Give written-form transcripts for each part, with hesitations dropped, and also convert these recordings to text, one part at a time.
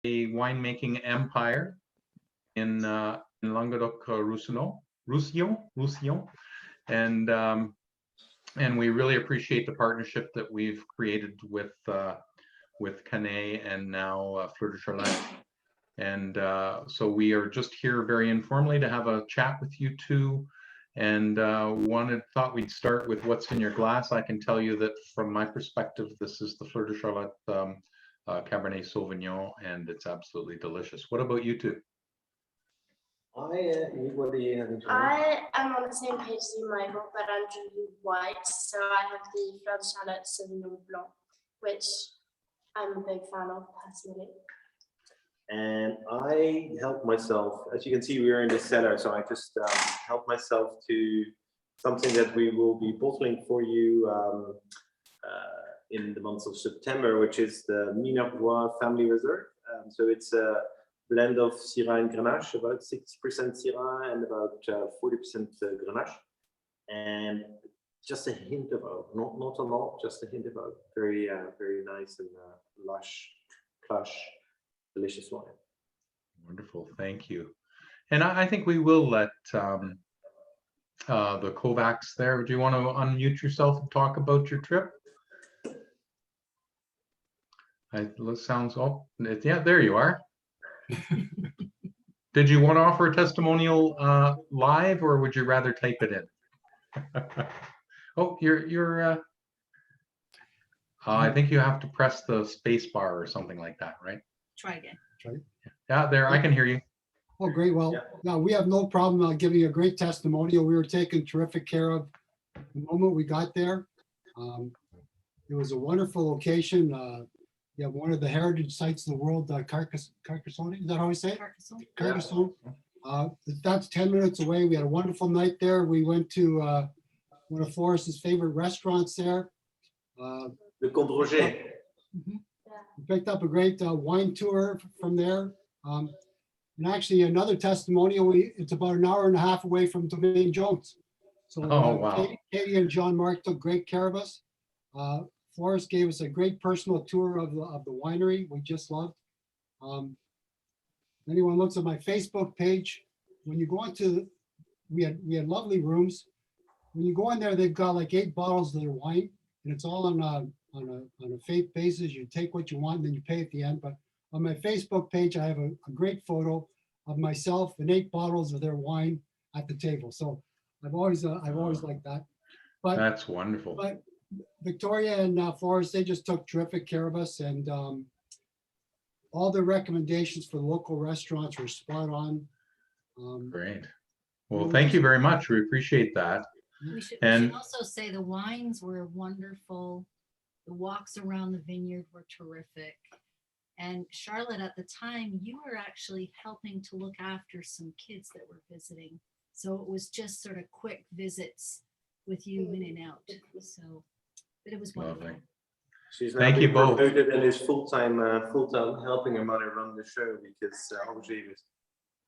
a winemaking empire in Languedoc-Roussillon, and we really appreciate the partnership that we've created with Canet and now Fleur de Charlotte. And so we are just here very informally to have a chat with you two. And thought we'd start with what's in your glass. I can tell you that from my perspective, this is the Fleur de Charlotte Cabernet Sauvignon, and it's absolutely delicious. What about you two? What do you have? I am on the same page as you, Michael, but I'm drinking white. So I have the Fleur de Charlotte Sauvignon Blanc, which I'm a big fan of personally. And I helped myself. As you can see, we are in the cellar, so I just helped myself to something that we will be bottling for you in the month of September, which is the Minervois Family Reserve. So it's a blend of Syrah and Grenache, about 60% Syrah and about 40% Grenache. And just a hint of oak, not a lot, just a hint of oak. Very, very nice and lush, plush, delicious wine. Wonderful, thank you. And I think we will let the Kovacs there. Do you want to unmute yourself and talk about your trip? Sounds yeah, there you are. Did you want to offer a testimonial live, or would you rather type it in? Oh, you're I think you have to press the space bar or something like that, right? Try again. Yeah, there, I can hear you. Oh, great. Well, yeah, we have no problem giving a great testimonial. We were taken terrific care of the moment we got there. It was a wonderful location. Yeah, one of the heritage sites in the world, Carcassonne, is that how we say it? Carcassonne. That's 10 minutes away. We had a wonderful night there. We went to one of Forrest's favorite restaurants there. Le Comte Roger. We picked up a great wine tour from there. And actually another testimonial, it's about an hour and a half away from Domaine Jones. So wow. Katie and John Mark took great care of us. Forrest gave us a great personal tour of the winery. We just loved. Anyone looks at my Facebook page, when you go into, we had lovely rooms. When you go in there, they've got like 8 bottles of their wine, and it's all on a faith basis. You take what you want, and then you pay at the end. But on my Facebook page, I have a great photo of myself and 8 bottles of their wine at the table. So I've always liked that. But that's wonderful. But Victoria and Forrest, they just took terrific care of us, and all the recommendations for the local restaurants were spot on. Great. Well, thank you very much. We appreciate that. We should also say the wines were wonderful. The walks around the vineyard were terrific. And Charlotte, at the time, you were actually helping to look after some kids that were visiting. So it was just sort of quick visits with you in and out. So, but it was wonderful. Lovely. She's now Thank you been both. promoted and is full-time helping her mother run the show, because obviously with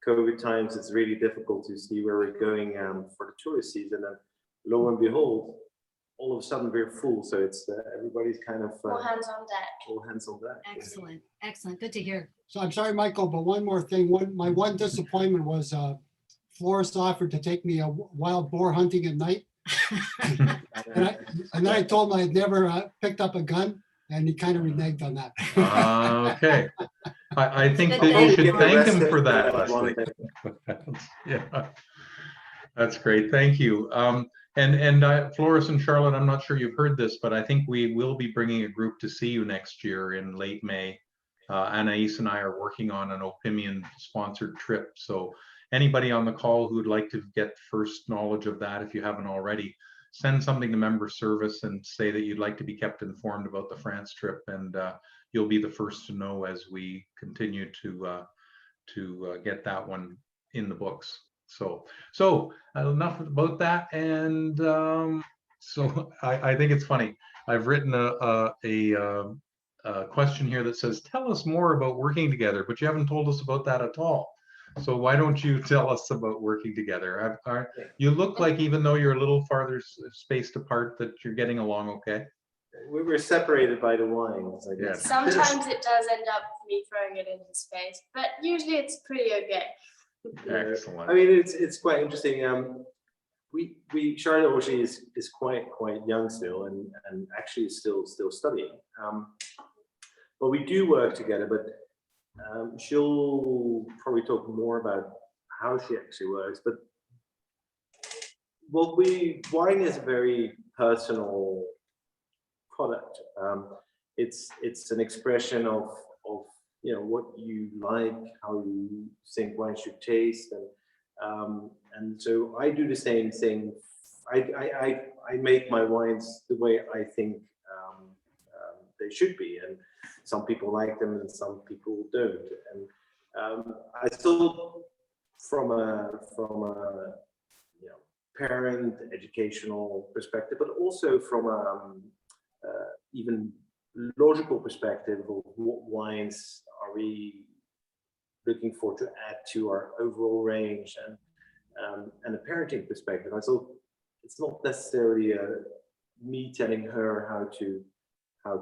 COVID times, it's really difficult to see where we're going for the tourist season. And lo and behold, all of a sudden we're full. So it's everybody's kind of All hands on deck. all hands on deck. Excellent. Excellent. Good to hear. So I'm sorry, Michael, but one more thing. My one disappointment was Florist offered to take me wild boar hunting at night. and then I told him I had never picked up a gun, and he kind of reneged on that. Okay. I think that you should thank him for that, Leslie. Yeah, that's great. Thank you. And Flores and Charlotte, I'm not sure you've heard this, but I think we will be bringing a group to see you next year in late May. Anais and I are working on an Opimian sponsored trip. So anybody on the call who would like to get first knowledge of that, if you haven't already, send something to member service and say that you'd like to be kept informed about the France trip, and you'll be the first to know as we continue to get that one in the books. So enough about that. And so I think it's funny. I've written a question here that says, tell us more about working together, but you haven't told us about that at all. So why don't you tell us about working together? You look like, even though you're a little farther spaced apart, that you're getting along okay. we were separated by the wines, I guess. Sometimes it does end up with me throwing it in his face, but usually it's pretty okay. Excellent. I mean, it's quite interesting. We Charlotte actually is quite young still, and actually is still studying. But we do work together. But she'll probably talk more about how she actually works. But wine is a very personal product. It's an expression of what you like, how you think wine should taste, and so I do the same thing. I make my wines the way I think they should be, and some people like them and some people don't. And I still, from a parent educational perspective, but also from even logical perspective of what wines are we looking for to add to our overall range, and a parenting perspective. I thought it's not necessarily me telling her how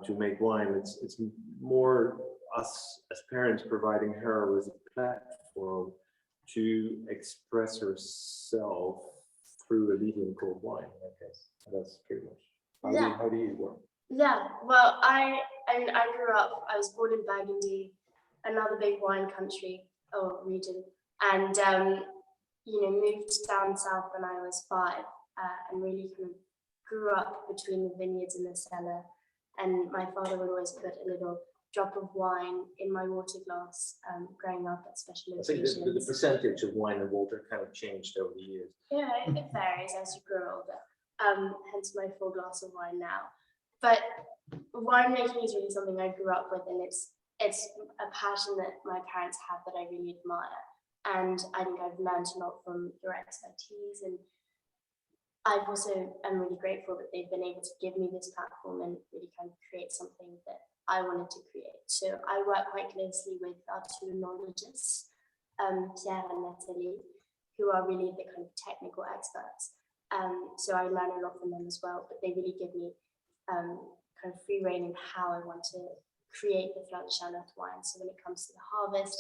to make wine. It's more us as parents providing her with a platform to express herself through a medium called wine. I guess that's pretty much. How do you work? Yeah, well, I grew up, I was born in Burgundy, another big wine country or region, and moved down south when I was 5, and really kind of grew up between the vineyards and the cellar. And my father would always put a little drop of wine in my water glass growing up at special occasions. I think the percentage of wine and water kind of changed over the years. Yeah, it varies as you grow older, hence my full glass of wine now. But winemaking is really something I grew up with, and it's a passion that my parents have that I really admire. And I think I've learned a lot from your expertise, and I'm really grateful that they've been able to give me this platform and really kind of create something that I wanted to create. So I work quite closely with our 2 enologists, Pierre and Nathalie, who are really the kind of technical experts. So I learn a lot from them as well, but they really give me kind of free rein in how I want to create the Fleur de Château wine. So when it comes to the harvest,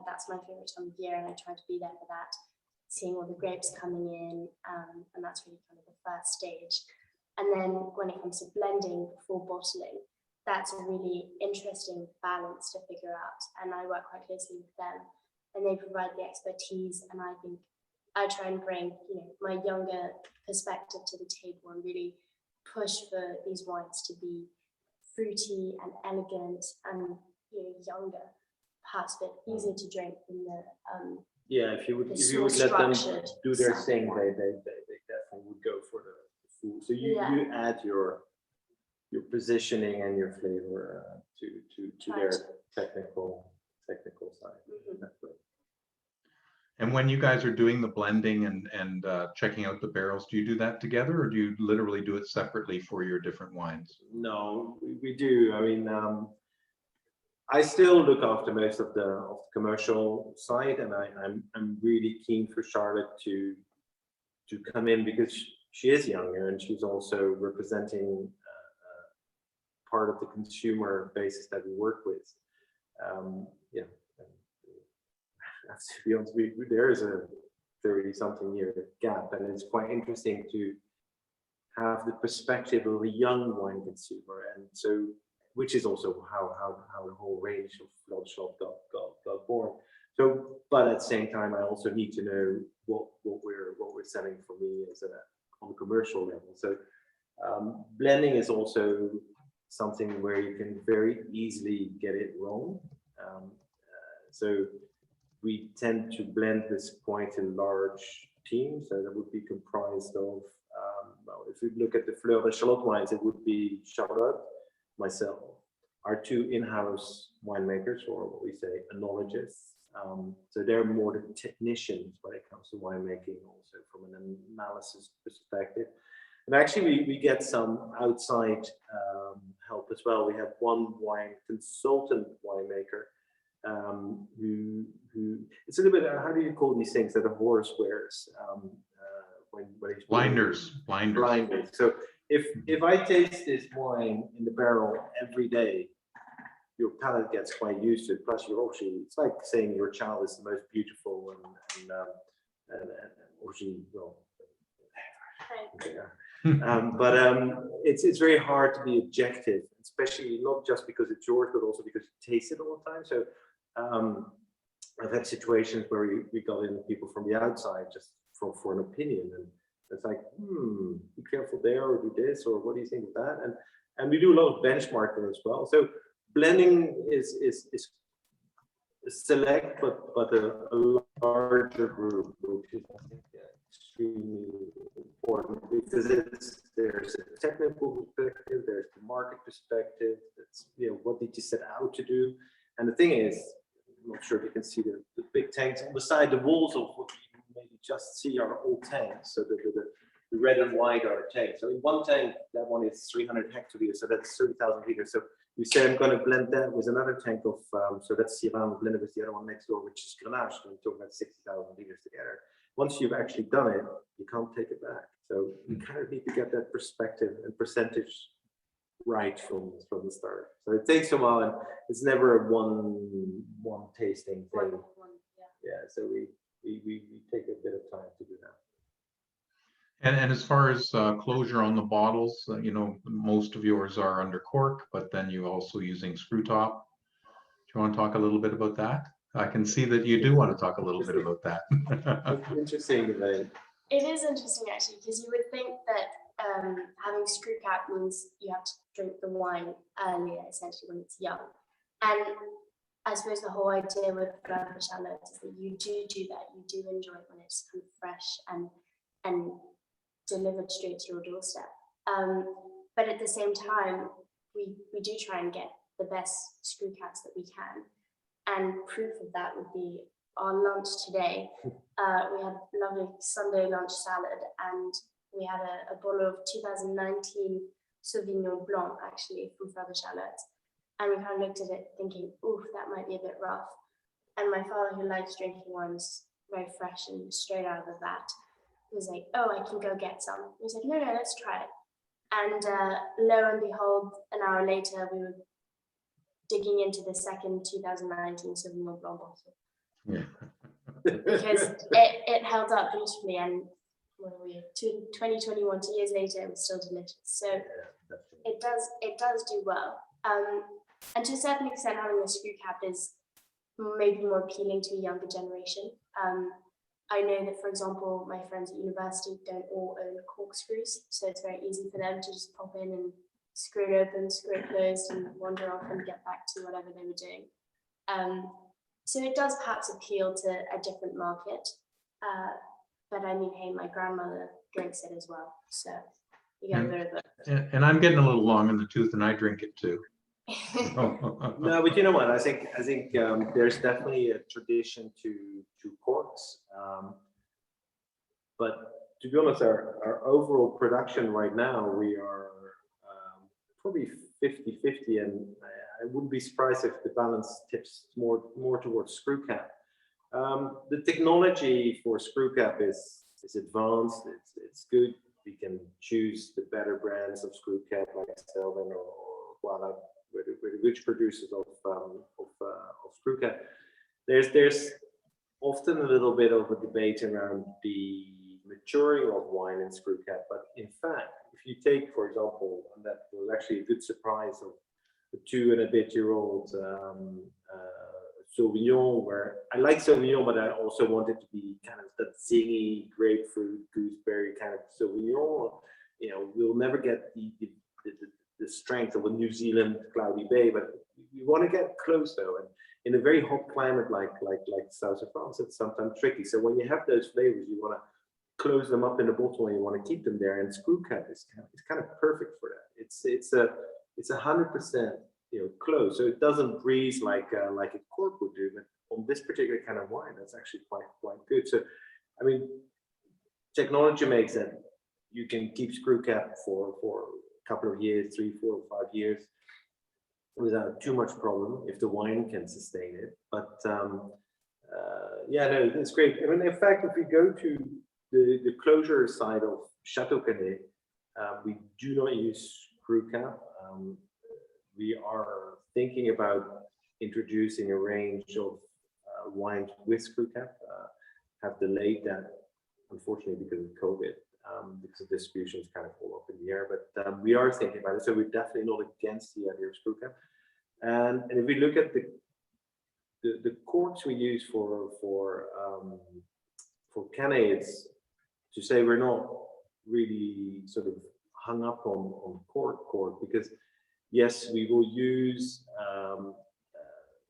that's my favorite time of year, and I try to be there for that, seeing all the grapes coming in, and that's really kind of the first stage. And then when it comes to blending before bottling, that's a really interesting balance to figure out, and I work quite closely with them, and they provide the expertise, and I think I try and bring my younger perspective to the table and really push for these wines to be fruity and elegant and younger, perhaps a bit easier to drink than the if you would let them do their thing, they definitely would go for the food. So you add your positioning and your flavor to their technical side. Mm-hmm. That's great. And when you guys are doing the blending and checking out the barrels, do you do that together, or do you literally do it separately for your different wines? No, we do. I mean, I still look after most of the commercial side, and I'm really keen for Charlotte to come in because she is younger and she's also representing part of the consumer basis that we work with. To be honest, there is a 30-something year gap, and it's quite interesting to have the perspective of a young wine consumer, and so which is also how the whole range of Fleur de Château got born. So, but at the same time, I also need to know what we're selling for me as on a commercial level. So, blending is also something where you can very easily get it wrong. So we tend to blend with quite a large team. So that would be comprised of, if you look at the Fleur de Château wines, it would be Charlotte, myself, our 2 in-house winemakers, or what we say, enologists. So they're more the technicians when it comes to winemaking, also from an analysis perspective. And actually, we get some outside help as well. We have one wine consultant winemaker who it's a little bit, how do you call these things that a horse wears when he's Blinders. blinders. So if I taste this wine in the barrel every day, your palate gets quite used to it. Plus, you're actually, it's like saying your child is the most beautiful and actually, well, it's very hard to be objective, especially not just because it's yours, but also because you taste it all the time. So I've had situations where we got in people from the outside just for an opinion, and it's like, be careful there, or do this, or what do you think of that? And we do a lot of benchmarking as well. So blending is select, but a larger group, which is, I think, extremely important, because there's a technical perspective, there's the market perspective, it's, what did you set out to do? And the thing is, I'm not sure if you can see the big tanks on the side, the walls of what you maybe just see are old tanks. So the red and white are tanks. So in one tank, that one is 300 hectoliters, so that's 30,000 liters. So we say I'm going to blend that with another tank of, so that's Syrah, blended with the other one next door, which is Grenache. So we're talking about 60,000 liters together. Once you've actually done it, you can't take it back. So you kind of need to get that perspective and percentage right from the start. So it takes a while, and it's never a one tasting thing. Yeah. So we take a bit of time to do that. And as far as closure on the bottles, most of yours are under cork, but then you're also using screw top. Do you want to talk a little bit about that? I can see that you do want to talk a little bit about that. Interesting, Elaine. It is interesting, actually, because you would think that having screw cap means you have to drink the wine earlier, essentially, when it's young. And I suppose the whole idea with Fleur de Charlotte is that you do that. You do enjoy it when it's kind of fresh and delivered straight to your doorstep. But at the same time, we do try and get the best screw caps that we can. And proof of that would be our lunch today. We had a lovely Sunday lunch salad, and we had a bottle of 2019 Sauvignon Blanc, actually, from Fleur de Charlotte. And we kind of looked at it thinking, oof, that might be a bit rough. And my father, who likes drinking wines very fresh and straight out of the vat, was like, oh, I can go get some. He said, no, let's try it. And lo and behold, an hour later, we were digging into the second 2019 Sauvignon Blanc bottle. Yeah. Because it held up beautifully, and what are we, 2021, 2 years later, it was still delicious. So it does do well. And to a certain extent, having a screw cap is maybe more appealing to a younger generation. I know that, for example, my friends at university don't all own corkscrews, so it's very easy for them to just pop in and screw it open, screw it closed, and wander off and get back to whatever they were doing. So it does perhaps appeal to a different market. But I mean, hey, my grandmother drinks it as well, so you get a bit of it. And I'm getting a little long in the tooth, and I drink it too. No, but you know what? I think there's definitely a tradition to corks. But to be honest, our overall production right now, we are probably 50-50, and I wouldn't be surprised if the balance tips more towards screw cap. The technology for screw cap is advanced. It's good. We can choose the better brands of screw cap, like Stelvin or Guala, we're the rich producers of screw cap. There's often a little bit of a debate around the maturing of wine in screw cap, but in fact, if you take, for example, and that was actually a good surprise of the 2-and-a-bit-year-old Sauvignon, where I like Sauvignon, but I also wanted to be kind of that zingy grapefruit, gooseberry kind of Sauvignon. We'll never get the strength of a New Zealand cloudy bay, but we want to get close though. And in a very hot climate like the south of France, it's sometimes tricky. So when you have those flavors, you want to close them up in the bottle and you want to keep them there. And screw cap is kind of perfect for that. It's 100% closed, so it doesn't breeze like a cork would do. But on this particular kind of wine, that's actually quite good. So I mean, technology makes that you can keep screw cap for a couple of years, 3, 4, 5 years, without too much problem if the wine can sustain it. But yeah, no, it's great. I mean, in fact, if we go to the closure side of Château Canet, We do not use screw cap. We are thinking about introducing a range of wines with screw cap. Have delayed that, unfortunately, because of COVID, because the distribution is kind of all up in the air. But we are thinking about it, so we're definitely not against the idea of screw cap. And if we look at the corks we use for Canet, it's to say we're not really sort of hung up on cork, because yes, we will use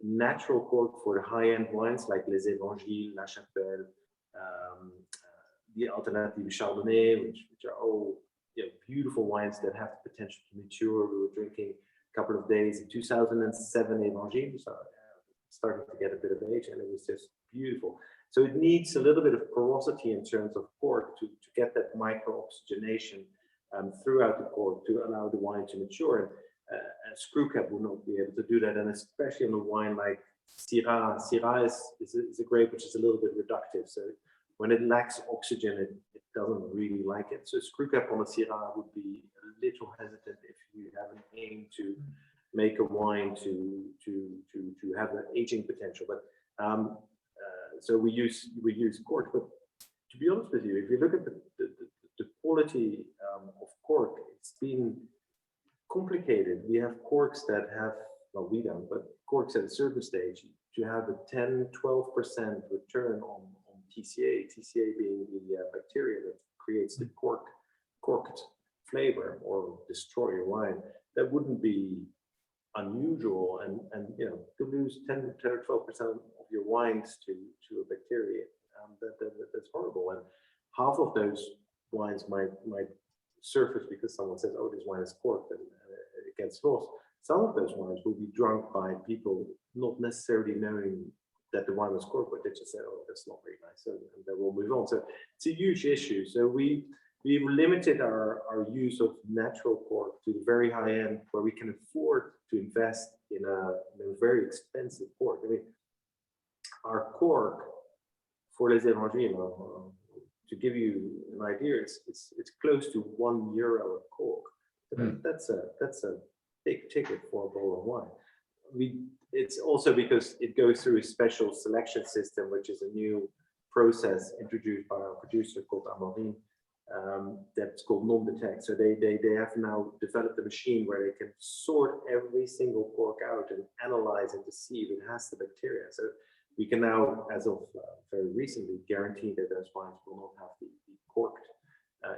natural cork for the high-end wines like Les Évangiles, La Chapelle, the Alternative Chardonnay, which are all, you know, beautiful wines that have the potential to mature. We were drinking a couple of days in 2007 Évangile, so starting to get a bit of age, and it was just beautiful. So it needs a little bit of porosity in terms of cork to get that micro-oxygenation throughout the cork to allow the wine to mature. And screw cap will not be able to do that, and especially on a wine like Syrah. Syrah is a grape which is a little bit reductive, so when it lacks oxygen, it doesn't really like it. So screw cap on a Syrah would be a little hesitant if you have an aim to make a wine to have that aging potential. But so we use cork. But to be honest with you, if you look at the quality of cork, it's been complicated. We have corks that have, well, we don't, but corks at a certain stage to have a 10-12% return on TCA. TCA being the bacteria that creates the corked flavor or destroy your wine. That wouldn't be unusual, and you know, to lose 10 or 12% of your wines to a bacteria, that's horrible. And half of those wines might surface because someone says, "Oh, this wine is corked," and it gets lost. Some of those wines will be drunk by people not necessarily knowing that the wine was corked, but they just say, "Oh, that's not very nice," and then we'll move on. So it's a huge issue. So we've limited our use of natural cork to the very high end, where we can afford to invest in a very expensive cork. I mean, our cork for Les Évangiles, to give you an idea, it's close to €1 a cork. So that's a big ticket for a bowl of wine. It's also because it goes through a special selection system, which is a new process introduced by our producer called Amaury, that's called non-detect. So they have now developed a machine where they can sort every single cork out and analyze it to see if it has the bacteria. So we can now, as of very recently, guarantee that those wines will not have the corked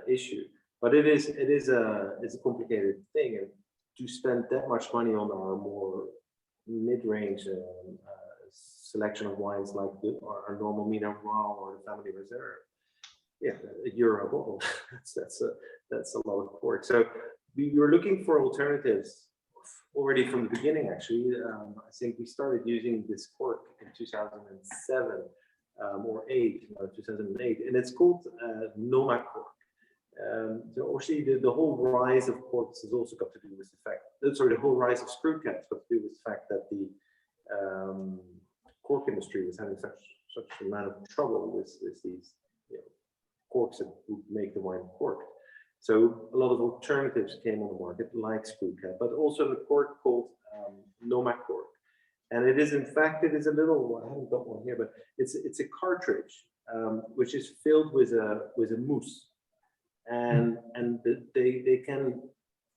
issue. But it's a complicated thing, and to spend that much money on our more mid-range selection of wines like our normal Pinot Noir or the Family Reserve, yeah, €1 a bottle. that's a lot of cork. So we were looking for alternatives already from the beginning. Actually, I think we started using this cork in 2007 or 2008, and it's called Noma cork. So actually, the whole rise of corks has also got to do with the fact. Sorry, the whole rise of screw caps got to do with the fact that the cork industry was having such a amount of trouble with these, you know, corks that would make the wine corked. So a lot of alternatives came on the market, like screw cap, but also the cork called Noma cork. And it is, in fact, it is a little, I haven't got one here, but it's a cartridge which is filled with a mousse, and they can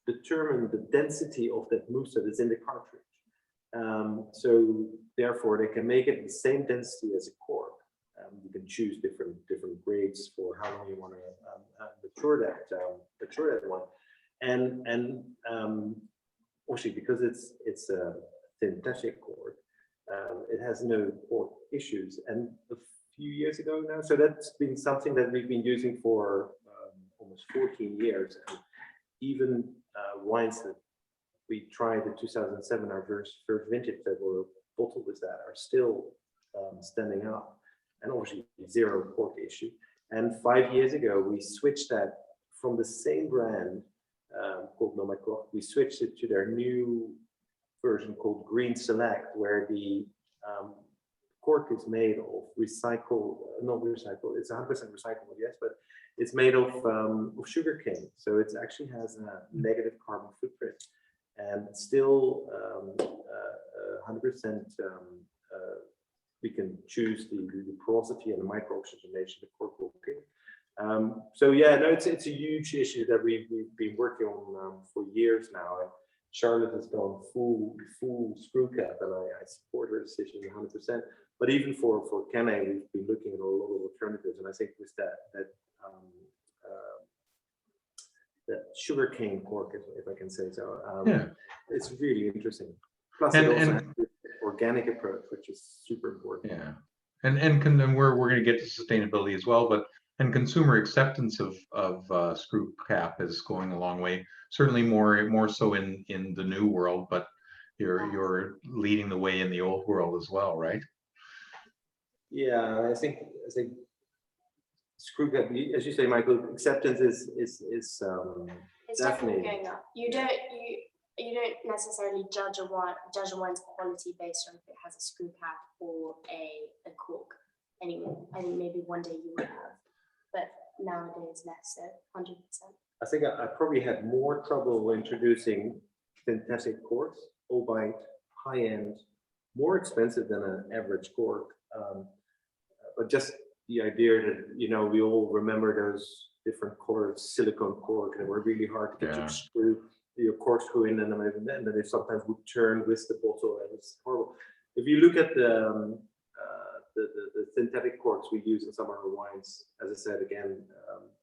determine the density of that mousse that is in the cartridge. So therefore, they can make it the same density as a cork. You can choose different grades for how long you want to mature that one, and actually, because it's a synthetic cork, it has no cork issues. And a few years ago now, so that's been something that we've been using for almost 14 years, and even wines that we tried in 2007, our first vintage that were bottled with that, are still standing up. And obviously 0 cork issue. And 5 years ago, we switched that from the same brand called Noma cork. We switched it to their new version called Green Select, where the cork is made of not recycled, it's 100% recyclable, yes, but It's made of sugar cane, so it actually has a negative carbon footprint, and still 100%. We can choose the porosity and the micro-oxygenation the cork will give. So yeah, no, it's a huge issue that we've been working on for years now. And Charlotte has gone full screw cap, and I support her decision 100%. But even for Canet, we've been looking at a lot of alternatives, and I think with that sugarcane cork, if I can say so, Yeah. it's really interesting. Plus, And- it also and- has this organic approach, which is super important. Yeah, and we're going to get to sustainability as well, but consumer acceptance of screw cap is going a long way. Certainly more so in the new world, but you're leading the way in the old world as well, right? Yeah, I think screw cap, as you say, Michael, acceptance is It's definitely definitely. going up. You don't necessarily judge a wine's quality based on if it has a screw cap or a cork anymore. I think maybe one day you would have, but nowadays less so, 100%. I think I probably had more trouble introducing synthetic corks, albeit high-end, more expensive than an average cork. But just the idea that, we all remember those different colored silicone cork, and they were really hard to get Yeah. to screw your corkscrew in, and then they sometimes would turn with the bottle, and it's horrible. If you look at the synthetic corks we use in some of our wines, as I said again,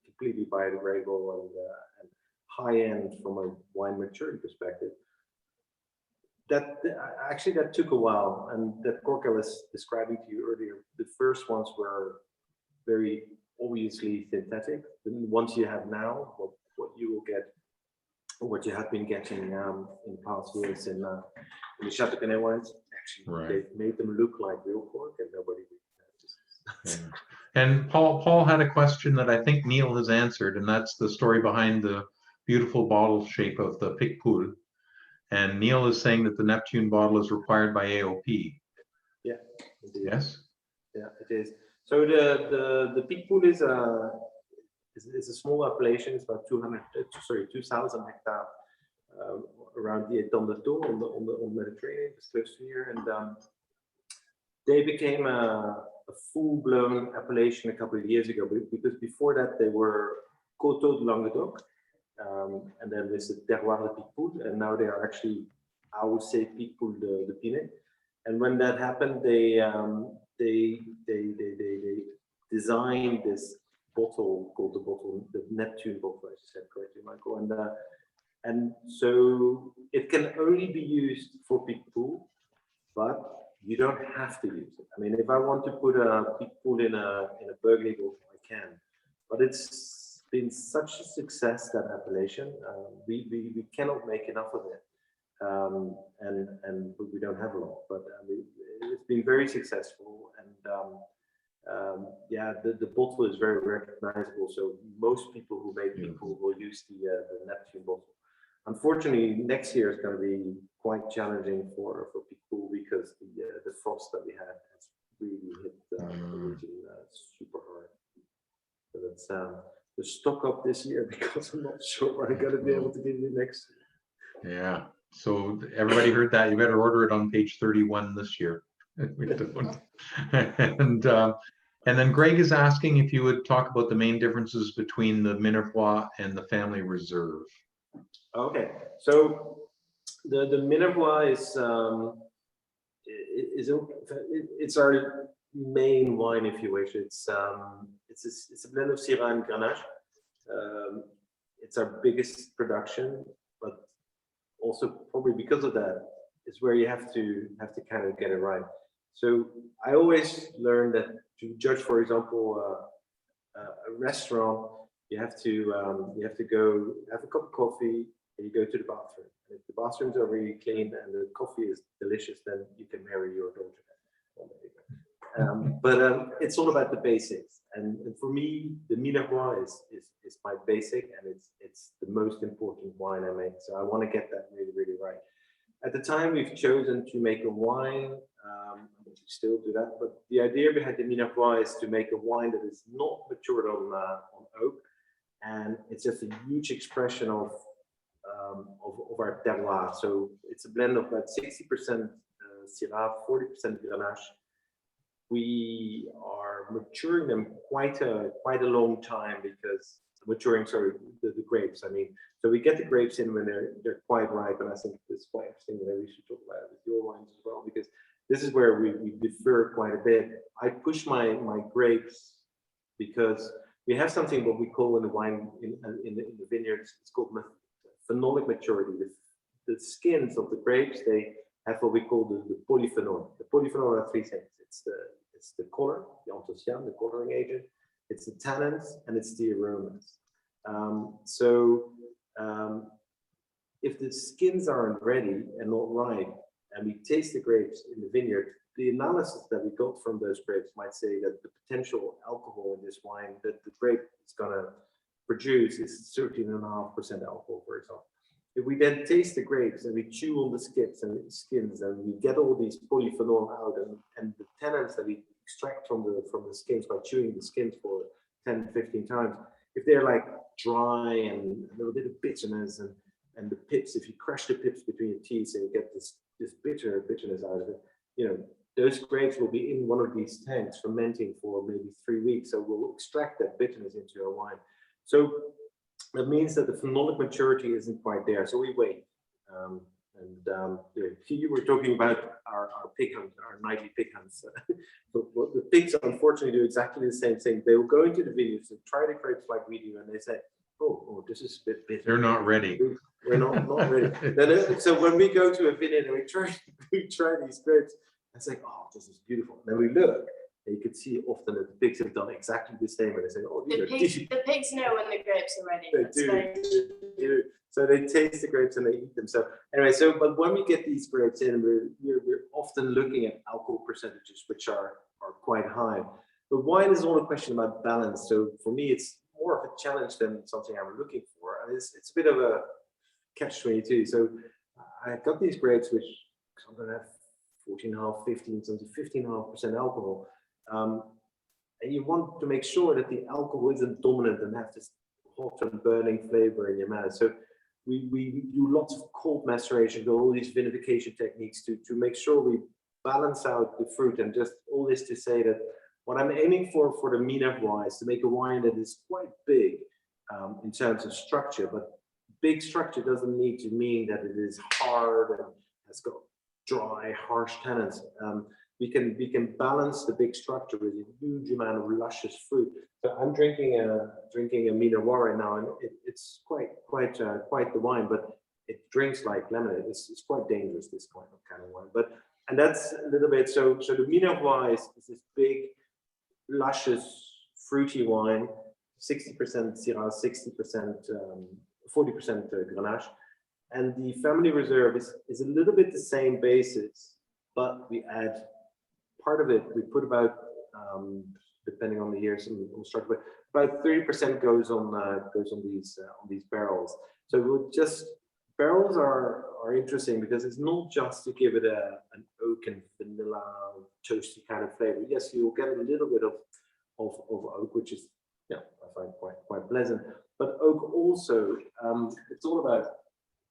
completely biodegradable and high end from a wine maturity perspective. That took a while, and that cork I was describing to you earlier, the first ones were very obviously synthetic. The ones you have now, what you will get, what you have been getting in past years in the Château Canet wines, actually Right. they've made them look like real cork, and nobody Yeah. And Paul had a question that I think Neil has answered, and that's the story behind the beautiful bottle shape of the Picpoul. And Neil is saying that the Neptune bottle is required by AOP. Yeah, indeed. Yes. Yeah, it is. So the Picpoul is a small appellation. It's about 2,000 hectares around the Étang de Thau on the Mediterranean. It's close to here, and they became a full-blown appellation a couple of years ago, because before that they were Château de Languedoc, and then there's the Terroir de Picpoul, and now they are actually, I would say, Picpoul de Pinet. And when that happened, they designed this bottle called the Neptune bottle, as you said correctly, Michael, and so it can only be used for Picpoul, but you don't have to use it. I mean, if I want to put a Picpoul in a Burgundy bottle, I can. But it's been such a success, that appellation. We cannot make enough of it, and we don't have a lot. But it's been very successful, and yeah, the bottle is very recognizable. So most people who make Picpoul will use the Neptune bottle. Unfortunately, next year is going to be quite challenging for Picpoul, because the frost that we had has really hit the region super hard. So that's the stock up this year, because I'm not sure what I'm going to be able to give you next year. Yeah. So everybody heard that. You better order it on page 31 this year. And then Greg is asking if you would talk about the main differences between the Minervois and the Family Reserve. Okay, so the Minervois it's our main wine, if you wish. It's a blend of Syrah and Grenache. It's our biggest production, but also probably because of that, it's where you have to kind of get it right. So I always learned that to judge, for example, a restaurant, you have to go have a cup of coffee, and you go to the bathroom. And if the bathrooms are really clean and the coffee is delicious, then you can marry your daughter. But it's all about the basics. And for me, the Minervois is my basic, and it's the most important wine I make. So I want to get that really, really right. At the time, we've chosen to make a wine. We still do that, but the idea behind the Minervois is to make a wine that is not matured on oak, and it's just a huge expression of our terroir. So it's a blend of about 60% Syrah, 40% Grenache. We are maturing them quite a long time because maturing, sorry, the grapes. I mean, so we get the grapes in when they're quite ripe, and I think it's quite interesting that we should talk about it with your wines as well, because this is where we differ quite a bit. I push my grapes because we have something what we call in the wine in the vineyards. It's called phenolic maturity. The skins of the grapes, they have what we call the polyphenol. The polyphenol are three things. It's the color, the anthocyane, the coloring agent. It's the tannins and it's the aromas. If the skins aren't ready and not ripe, and we taste the grapes in the vineyard, the analysis that we got from those grapes might say that the potential alcohol in this wine that the grape is going to produce is 13.5% alcohol, for example. If we then taste the grapes and we chew on the skins and we get all these polyphenol out and the tannins that we extract from the skins by chewing the skins for 10, 15 times, if they're like dry and a little bit of bitterness and the pips, if you crush the pips between your teeth and you get this bitterness out of it, you know, those grapes will be in one of these tanks fermenting for maybe 3 weeks. So we'll extract that bitterness into our wine. So that means that the phenolic maturity isn't quite there. So we wait. You were talking about our pig hunt, our nightly pig hunts. But the pigs unfortunately do exactly the same thing. They will go into the vineyards and try the grapes like we do, and they say, "Oh, this is a bit bitter. They're not ready." We're not ready. So when we go to a vineyard and we try these grapes, it's like, "Oh, this is beautiful." And then we look, and you can see often that the pigs have done exactly the same, and they say, "Oh, The pigs know when the grapes are ready. They That's do. very true. They do. So they taste the grapes and they eat them. So anyway, but when we get these grapes in, we're often looking at alcohol percentages, which are quite high. But wine is all a question about balance. So for me, it's more of a challenge than something I'm looking for. And it's a bit of a catch-22. So I got these grapes, which I'm going to have 14.5, 15, something 15.5% alcohol. And you want to make sure that the alcohol isn't dominant and have this hot and burning flavor in your mouth. So we do lots of cold maceration, all these vinification techniques to make sure we balance out the fruit. And just all this to say that what I'm aiming for the Minervois is to make a wine that is quite big in terms of structure, but big structure doesn't need to mean that it is hard and has got dry, harsh tannins. We can balance the big structure with a huge amount of luscious fruit. So I'm drinking a Minervois right now, and it's quite the wine, but it drinks like lemonade. It's quite dangerous, this kind of wine. And that's a little bit. So the Minervois is this big, luscious, fruity wine, 60% Syrah, 40% Grenache, and the Family Reserve is a little bit the same basis, but we add part of it. We put about, depending on the year, some structure, but about 30% goes on these barrels. So we'll just barrels are interesting because it's not just to give it an oak and vanilla toasty kind of flavor. Yes, you will get a little bit of oak, which is I find quite pleasant. But oak also, it's all about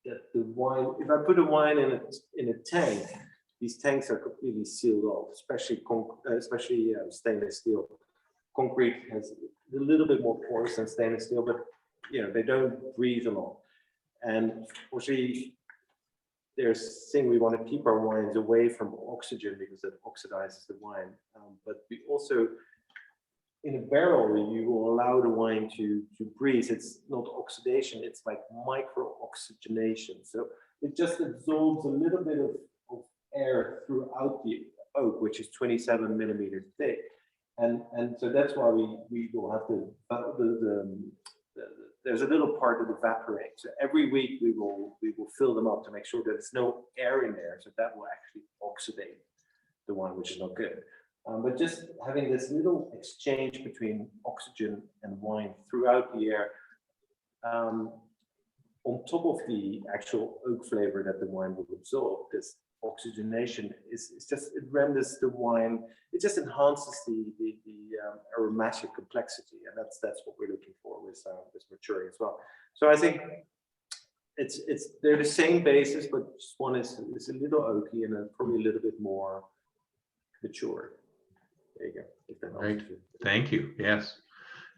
that the wine. If I put a wine in a tank, these tanks are completely sealed off, especially stainless steel. Concrete has a little bit more pores than stainless steel, but they don't breathe a lot. And fortunately, there's a thing, we want to keep our wines away from oxygen because it oxidizes the wine. But we also, in a barrel, you will allow the wine to breathe. It's not oxidation, it's like micro-oxygenation. So it just absorbs a little bit of air throughout the oak, which is 27 millimeters thick. And so that's why we will have there's a little part that evaporates. So every week we will fill them up to make sure that there's no air in there. So that will actually oxidate the wine, which is not good. But just having this little exchange between oxygen and wine throughout the air on top of the actual oak flavor that the wine will absorb, this oxygenation is just, it renders the wine, it just enhances the aromatic complexity, and that's what we're looking for with maturing as well. So I think they're the same basis, but just one is a little oaky and then probably a little bit more mature. There you go. If that helps Right. you. Thank you. Yes.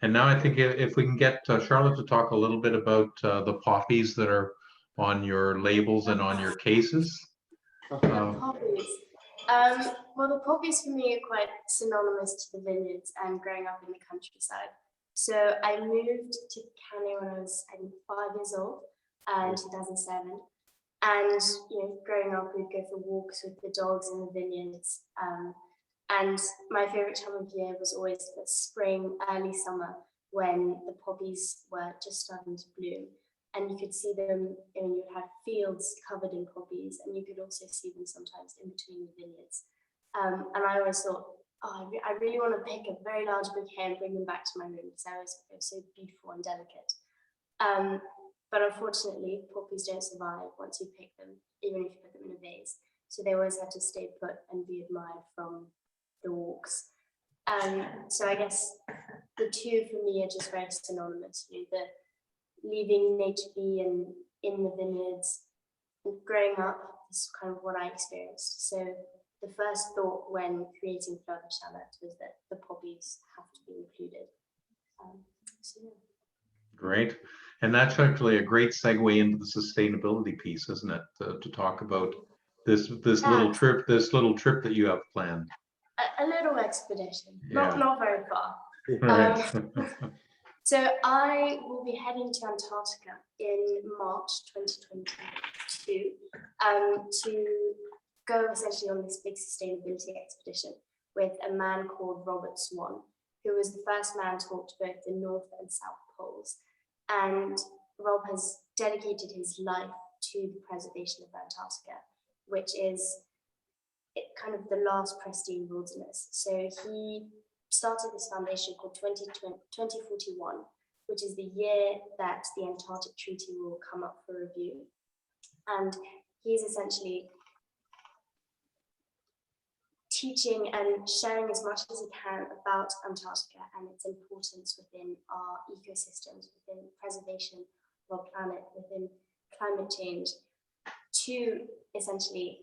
And now I think if we can get Charlotte to talk a little bit about the poppies that are on your labels and on your cases. Poppies. Well, the poppies for me are quite synonymous to the vineyards and growing up in the countryside. So I moved to Canet when I was, I think, 5 years old in 2007. And, growing up, we'd go for walks with the dogs in the vineyards. And my favorite time of year was always the spring, early summer, when the poppies were just starting to bloom. And you could see them, and you'd have fields covered in poppies, and you could also see them sometimes in between the vineyards. And I always thought, I really want to pick a very large bouquet and bring them back to my room because I always thought they were so beautiful and delicate. But unfortunately, poppies don't survive once you pick them, even if you put them in a vase. So they always have to stay put and be admired from the walks. So I guess the two for me are just very synonymous. The leaving nature be in the vineyards, and growing up is kind of what I experienced. So the first thought when creating Fleur de Château was that the poppies have to be included. So yeah. Great. And that's actually a great segue into the sustainability piece, isn't it? To talk about this little trip that you have planned. A little expedition, Yeah. not very far. Right. So I will be heading to Antarctica in March 2022 to go essentially on this big sustainability expedition with a man called Robert Swan, who was the first man to walk to both the North and South Poles. And Rob has dedicated his life to the preservation of Antarctica, which is kind of the last pristine wilderness. So he started this foundation called 2041, which is the year that the Antarctic Treaty will come up for review. And he's essentially teaching and sharing as much as he can about Antarctica and its importance within our ecosystems, within preservation of our planet, within climate change, to essentially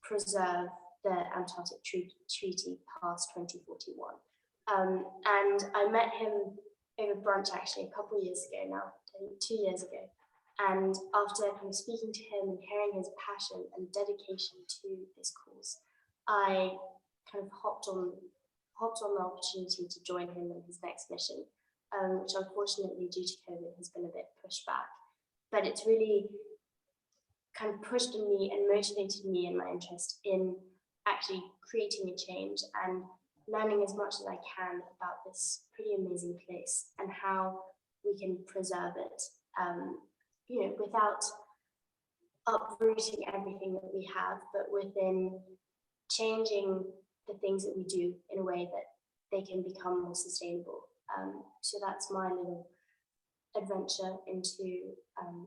preserve the Antarctic Treaty past 2041. And I met him over brunch actually a couple of years ago now, 2 years ago. And after kind of speaking to him and hearing his passion and dedication to this cause, I kind of hopped on the opportunity to join him in his next mission, which unfortunately due to COVID has been a bit pushed back. But it's really kind of pushed me and motivated me in my interest in actually creating a change and learning as much as I can about this pretty amazing place and how we can preserve it, without uprooting everything that we have, but within changing the things that we do in a way that they can become more sustainable. So that's my little adventure into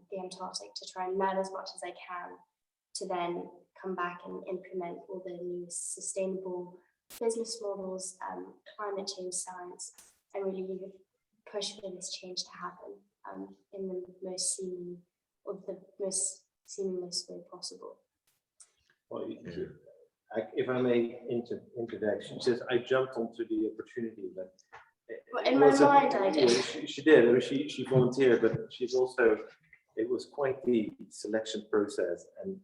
the Antarctic, to try and learn as much as I can to then come back and implement all the new sustainable business models, climate change science, and really push for this change to happen in the most seamless way possible. Well, if I may interjection, just I jumped onto the opportunity, but in my mind, I did. She did. I mean, she volunteered, but she's also. It was quite the selection process, and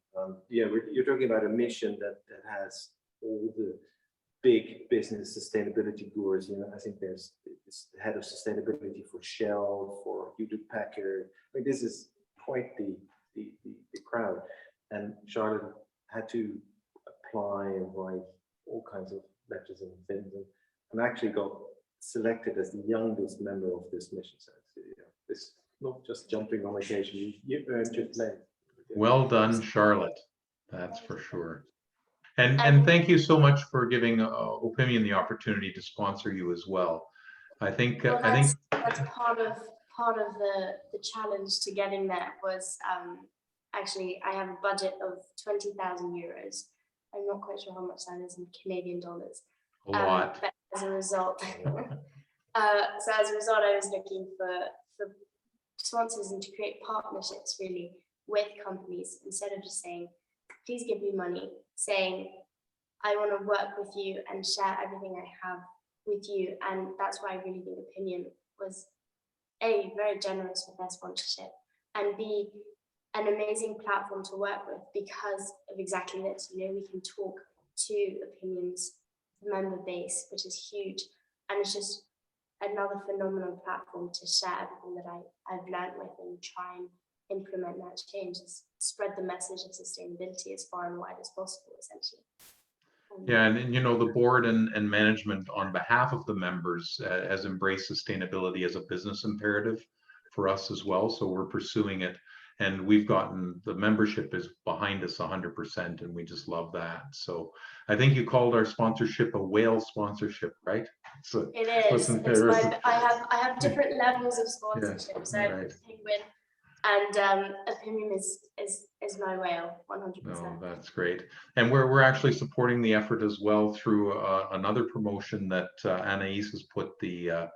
you're talking about a mission that has all the big business sustainability gurus. I think there's this head of sustainability for Shell, for Hewlett Packard. I mean, this is quite the crowd, and Charlotte had to apply and write all kinds of letters and things, and actually got selected as the youngest member of this mission. So it's not just jumping on occasion. You earned your place. Well done, Charlotte. That's for sure. And thank you so much for giving Opinion the opportunity to sponsor you as well. I think that's part part of the challenge to getting there was actually I have a budget of 20,000 euros. I'm not quite sure how much that is in Canadian dollars. A lot. But as a result, so as a result, I was looking for sponsors and to create partnerships really with companies instead of just saying, please give me money, saying, I want to work with you and share everything I have with you. And that's why I really think Opinion was A, very generous with their sponsorship, and B, an amazing platform to work with because of exactly this. You know, we can talk to Opinion's member base, which is huge. And it's just another phenomenal platform to share everything that I've learned with and try and implement that change, is spread the message of sustainability as far and wide as possible, essentially. Yeah, and you know, the board and management on behalf of the members has embraced sustainability as a business imperative for us as well. So we're pursuing it, and we've gotten, the membership is behind us 100%, and we just love that. So I think you called our sponsorship a whale sponsorship, right? So it is. I have different levels of sponsorship. So I have Penguin, and Opinion is my whale, 100%. No, that's great. And we're actually supporting the effort as well through another promotion that Anais has put the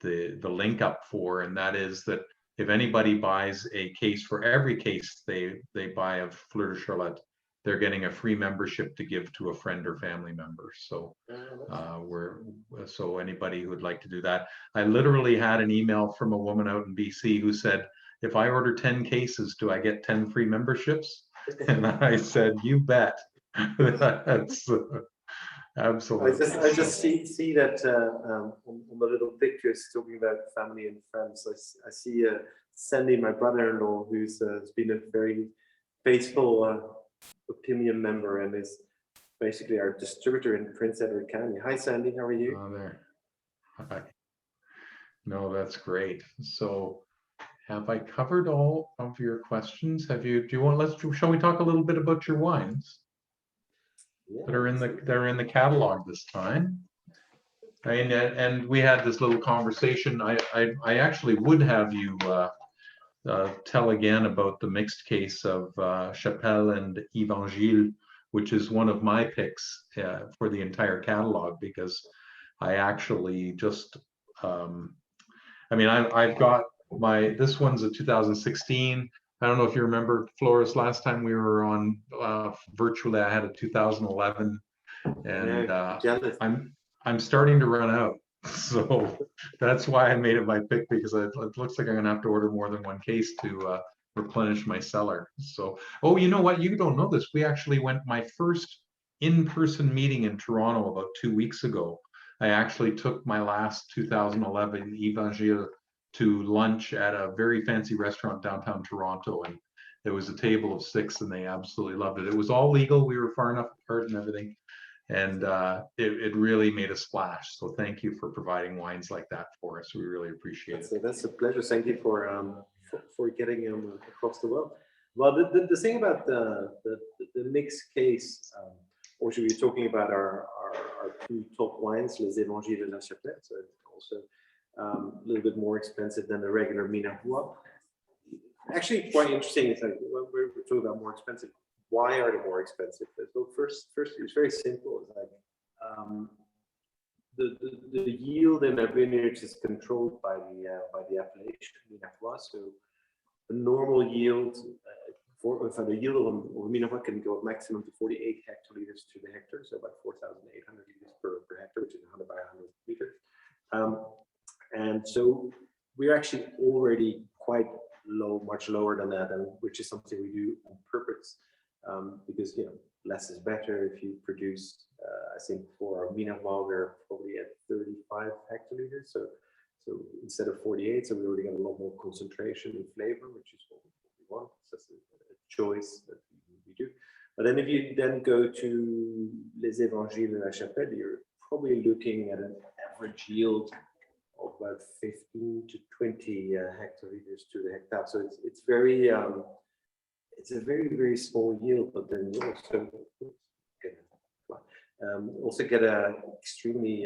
link up for, and that is that if anybody buys a case, for every case they buy of Fleur de Charlotte, they're getting a free membership to give to a friend or family member. So so anybody who would like to do that. I literally had an email from a woman out in BC who said, if I order 10 cases, do I get 10 free memberships? And I said, you bet. That's absolutely. I just see that on the little pictures talking about family and friends. I see Sandy, my brother-in-law, who's been a very faithful Opinion member and is basically our distributor in Prince Edward County. Hi, Sandy. How are you? Oh, there. Hi. No, that's great. So, have I covered all of your questions? Have you? Do you want? Shall we talk a little bit about your wines that are in the catalog this time? And we had this little conversation. I actually would have you tell again about the mixed case of Château and Evangile, which is one of my picks for the entire catalog, because I actually just, I mean, I've got this one's a 2016. I don't know if you remember, Flores, last time we were on virtually, I had a 2011, and I'm starting to run out. So that's why I made it my pick, because it looks like I'm gonna have to order more than one case to replenish my cellar. So, oh, you know what? You don't know this. We actually went, my first in-person meeting in Toronto about 2 weeks ago. I actually took my last 2011 Evangile to lunch at a very fancy restaurant downtown Toronto, and it was a table of 6, and they absolutely loved it. It was all legal. We were far enough apart and everything. And it really made a splash. So thank you for providing wines like that for us. We really appreciate it. So that's a pleasure. Thank you for getting them across the world. Well, the thing about the mixed case, or should we be talking about our 2 top wines, Les Évangiles de la Château. So it's also a little bit more expensive than the regular Minervois. Actually, quite interesting. It's like when we're talking about more expensive. Why are they more expensive? So first, it's very simple. It's like the yield in our vineyards is controlled by the appellation Minervois. So the normal yield for the yield of Minervois can go maximum to 48 hectoliters to the hectare, so about 4,800 liters per hectare, which is 100 by 100 meters. And so we're actually already quite low, much lower than that, and which is something we do on purpose. Because less is better. If you produce, I think for our Minervois we're probably at 35 hectoliters, so instead of 48, so we already got a lot more concentration and flavor, which is what we want. So that's a choice that we do. But then if you then go to Les Évangiles de la Chapelle, you're probably looking at an average yield of about 15 to 20 hectoliters to the hectare. So it's very it's a very, very small yield, but then you also get a extremely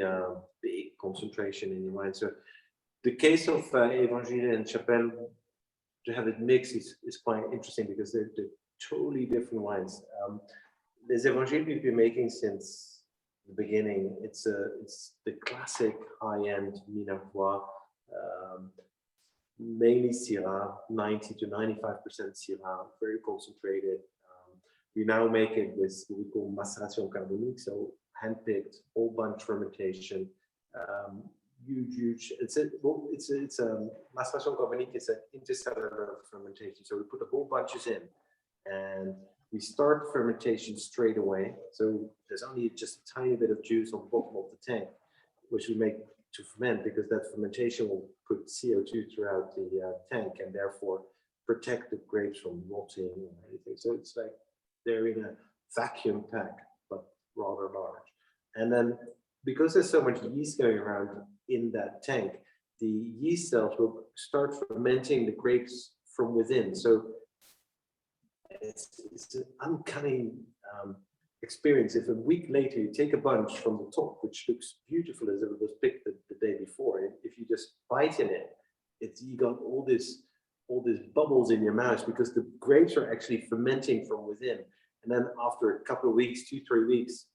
big concentration in your wine. So The case of Evangile and Chapelle, to have it mixed is quite interesting because they're totally different wines. Les Evangiles we've been making since the beginning. It's the classic high-end Minervois, mainly Syrah, 90 to 95% Syrah, very concentrated. We now make it with what we call maceration carbonique, so hand-picked, whole bunch fermentation. Huge. It's a maceration carbonique. It's an intercellular fermentation. So we put the whole bunches in, and we start fermentation straight away. So there's only just a tiny bit of juice on the bottom of the tank, which we make to ferment, because that fermentation will put CO2 throughout the tank and therefore protect the grapes from rotting or anything. So it's like they're in a vacuum pack, but rather large. And then because there's so much yeast going around in that tank, the yeast cells will start fermenting the grapes from within. So it's an uncanny experience. If a week later you take a bunch from the top, which looks beautiful as if it was picked the day before, if you just bite in it, you got all these bubbles in your mouth because the grapes are actually fermenting from within. And then after a couple of weeks, 2-3 weeks,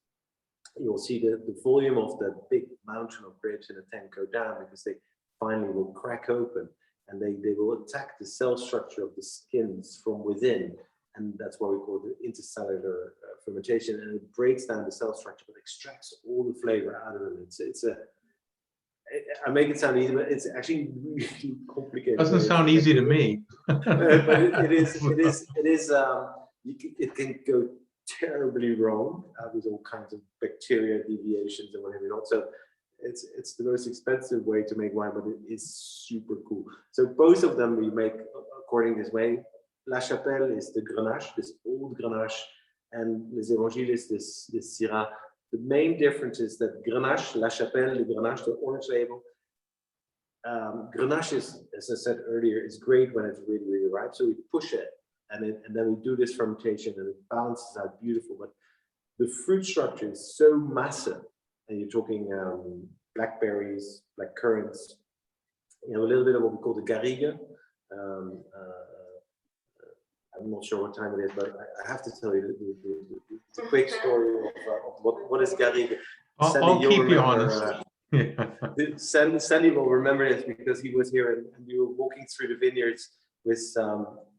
you'll see the volume of the big mountain of grapes in the tank go down, because they finally will crack open and they will attack the cell structure of the skins from within. And that's what we call the intercellular fermentation. And it breaks down the cell structure, but extracts all the flavor out of it. I make it sound easy, but it's actually really complicated. Doesn't sound easy to me. But it can go terribly wrong with all kinds of bacteria deviations and whatever not. So it's the most expensive way to make wine, but it is super cool. So both of them we make according this way. La Chapelle is the Grenache, this old Grenache, and Les Evangiles is this Syrah. The main difference is that Grenache, La Chapelle, the Grenache, the orange label. Grenache is, as I said earlier, is great when it's really, really ripe. So we push it, and then we do this fermentation, and it balances out beautiful. But the fruit structure is so massive, and you're talking blackberries, black currants, a little bit of what we call the garrigue. I'm not sure what time it is, but I have to tell you the quick story of what is garrigue. I'll keep you honest. Sandy will remember this because he was here and we were walking through the vineyards with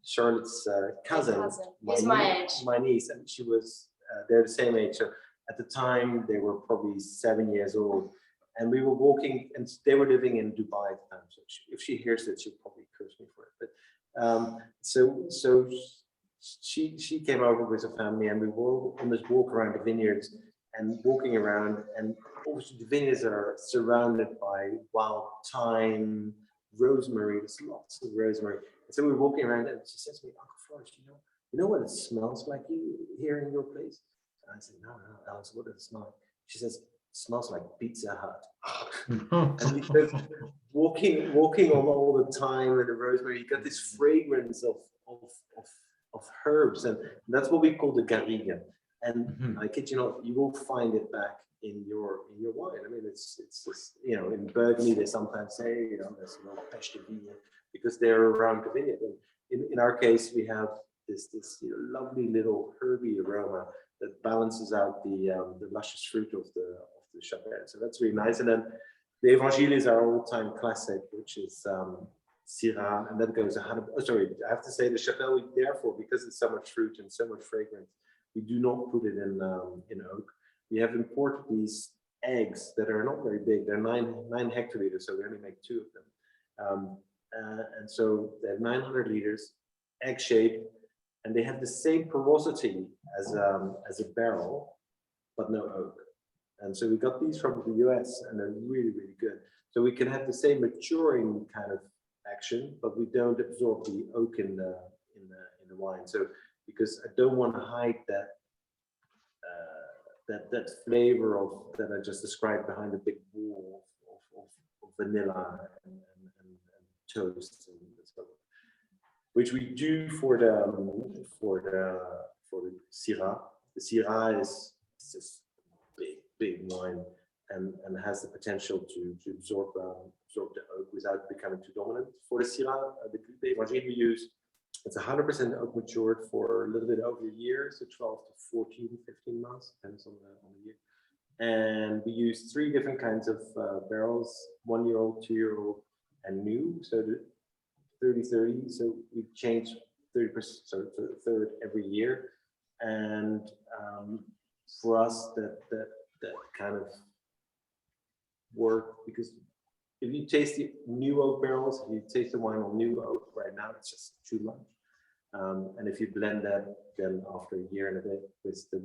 Charlotte's cousin, my niece, and she was they're the same age. So at the time they were probably 7 years old, and we were walking, and they were living in Dubai at the time. So if she hears it, she'll probably curse me for it. But so she came over with her family, and we were on this walk around the vineyards and walking around, and obviously the vineyards are surrounded by wild thyme, rosemary. There's lots of rosemary. And so we were walking around, and she says to me, "Uncle Fleur, you know what it smells like here in your place?" And I said, "No, Alex, what does it smell like?" She says, "It smells like Pizza Hut." And because walking on all the thyme and the rosemary, you got this fragrance of herbs, and that's what we call the garrigue. And I kid you not, you will find it back in your wine. I mean, it's just, in Burgundy they sometimes say, there's pêche de vigne, because they're around the vineyard. And in our case, we have this lovely little herby aroma that balances out the luscious fruit of the Chapelle. So that's really nice. And then the Evangile is our all-time classic, which is Syrah, and that goes 100. Oh, sorry, I have to say the Chapelle, therefore, because it's so much fruit and so much fragrance, we do not put it in oak. We have imported these eggs that are not very big. They're 9 hectoliters, so we only make 2 of them. And so they're 900 liters, egg shape, and they have the same porosity as a barrel, but no oak. And so we got these from the US, and they're really, really good. So we can have the same maturing kind of action, but we don't absorb the oak in the wine. So because I don't want to hide that flavor that I just described behind the big wall of vanilla and toast and so on, which we do for the Syrah. The Syrah is just big wine and has the potential to absorb the oak without becoming too dominant. For the Syrah de Clupé Évangile, we use, it's 100% oak matured for a little bit over a year, so 12 to 14, 15 months, depends on the year. And we use 3 different kinds of barrels, 1-year-old, 2-year-old, and new. So the 30-30, so we change 30%, so a third every year. And for us, that kind of work, because if you taste the new oak barrels, if you taste the wine on new oak right now, it's just too much. And if you blend that, then after a year and a bit with the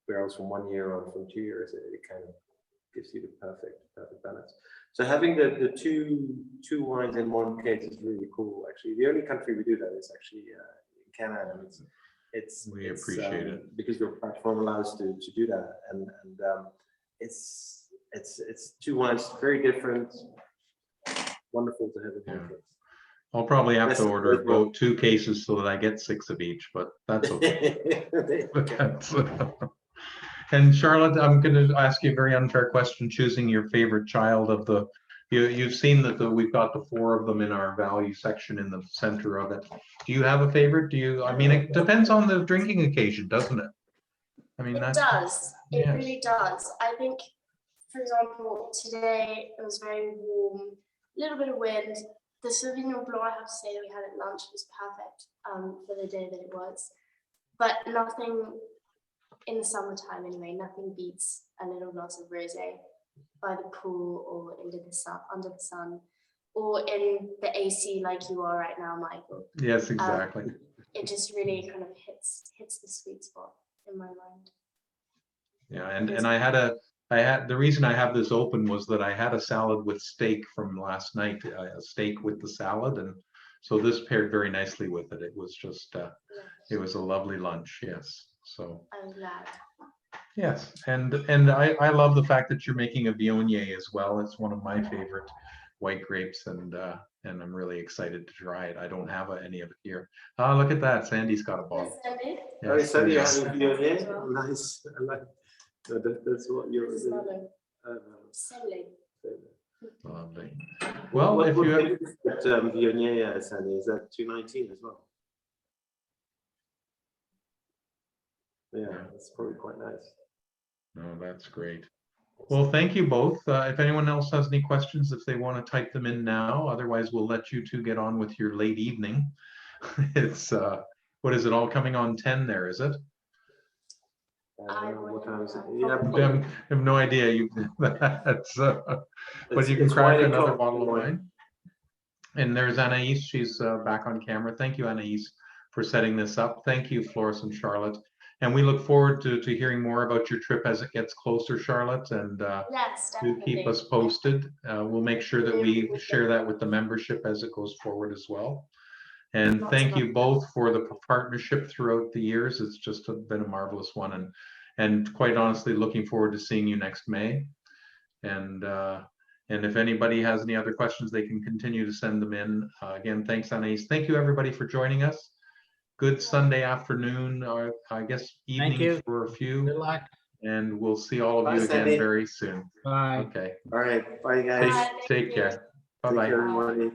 barrels from 1 year or from 2 years, it kind of gives you the perfect balance. So having the two wines in one case is really cool. Actually, the only country we do that is actually in Canada, and We appreciate it because your platform allows to do that, and it's 2 wines very different. Wonderful to have in one case. I'll probably have to Yes, order good one. 2 cases so that I get 6 of each, but that's okay. And Charlotte, I'm going to ask you a very unfair question, choosing your favorite child of the, you've seen that we've got the 4 of them in our value section in the center of it. Do you have a favorite? I mean, it depends on the drinking occasion, doesn't it? I mean, It does. It yes. really does. I think, for example, today it was very warm, a little bit of wind. The Sauvignon Blanc, I have to say, that we had at lunch was perfect for the day that it was. But nothing in the summertime anyway, nothing beats a little glass of rosé by the pool or under the sun, or in the AC like you are right now, Michael. Yes, exactly. It just really kind of hits the sweet spot in my mind. Yeah, and the reason I have this open was that I had a salad with steak from last night, a steak with the salad, and so this paired very nicely with it. It was just, it was a lovely lunch, yes. So I'm glad. yes, and I love the fact that you're making a Viognier as well. It's one of my favorite white grapes, and I'm really excited to try it. I don't have any of it here. Ah, look at that, Sandy's got a bottle. Sandy? Oh, Yes, Sandy, there you having Viognier? Nice. I like that's what you're. This is mother. Sandy. go. Lovely. Well, if you have, Viognier, Sandy, is that 219 as well? Yeah, that's probably quite nice. no, that's great. Well, thank you both. If anyone else has any questions, if they want to type them in now, otherwise we'll let you 2 get on with your late evening. It's what is it, all coming on 10 there, is it? What time is it? I have no idea. That's but you can it's crack wine another o'clock. bottle of wine. And there's Anais, she's back on camera. Thank you, Anais, for setting this up. Thank you, Florence and Charlotte. And we look forward to hearing more about your trip as it gets closer, Charlotte, and Yes, do definitely. keep us posted. We'll make sure that we share that with the membership as it goes forward as well. And thank you both for the partnership throughout the years. It's just been a marvelous one, and quite honestly, looking forward to seeing you next May. And if anybody has any other questions, they can continue to send them in. Again, thanks, Anais. Thank you, everybody, for joining us. Good Sunday afternoon, or I guess evening for a few. Good luck. And we'll see all of Bye, you again Sandy. very soon. Bye. Okay. All right, bye guys. Bye. Take care. Take Bye-bye. care, everybody.